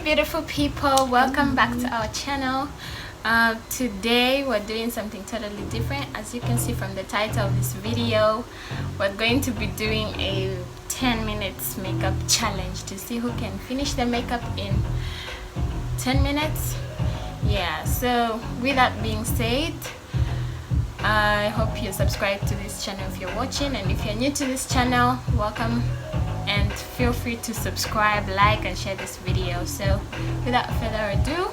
beautiful people, welcome back to our channel. Today we're doing something totally different. As you can see from the title of this video, we're going to be doing a 10 minutes makeup challenge to see who can finish the makeup in 10 minutes. Yeah, so with that being said, I hope you subscribe to this channel if you're watching, and if you're new to this channel, welcome, and feel free to subscribe, like, and share this video. So without further ado,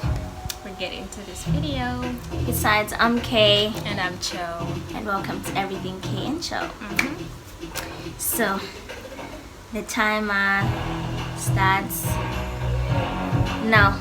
we'll get into this video. Besides, I'm Kay. And I'm Cho. And welcome to Everything Kay and Cho. So, the timer starts now.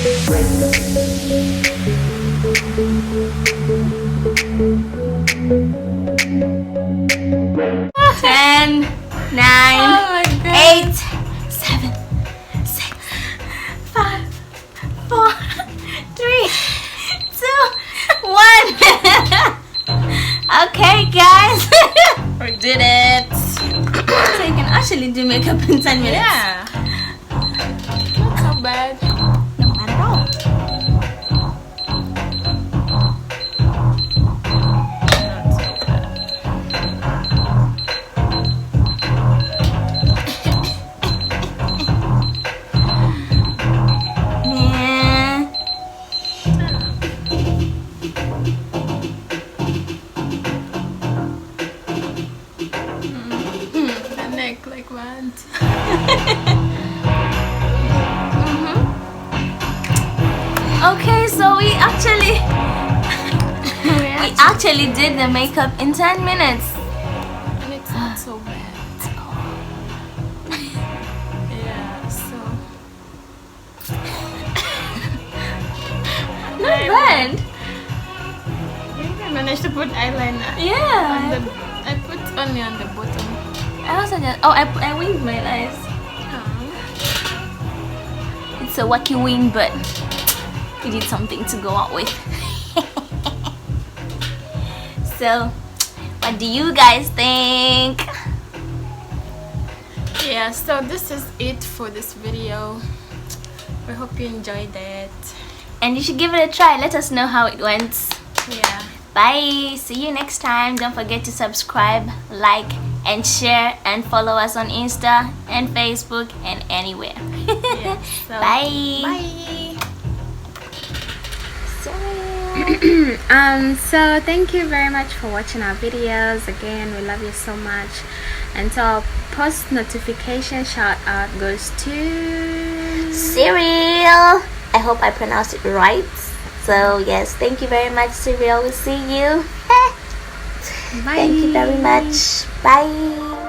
Ten, nine, Oh my God. 8, 7, 6, 5, 4, 3, 2, 1. Okay, guys. We did it. So you can actually do makeup in 10 minutes. Yeah. Not so bad. No, not at all. Not so bad. Yeah. The neck like that. Okay, so we actually We actually did the makeup in 10 minutes. And it's not so bad. Yeah, so. Not bad. I managed to put eyeliner. Yeah. I put only on the bottom. I also just I winged my eyes. It's a wacky wing, but we did something to go out with. So, what do you guys think? Yeah, so this is it for this video. We hope you enjoyed it. And you should give it a try. Let us know how it went. Yeah. Bye. See you next time. Don't forget to subscribe, like, and share, and follow us on Insta and Facebook and anywhere. Yeah, so Bye. Bye. Sorry. So thank you very much for watching our videos. Again, we love you so much. And so our post notification shout out goes to Cereal. I hope I pronounced it right. So yes, thank you very much, Cereal. We'll see you. Bye. Thank you very much. Bye.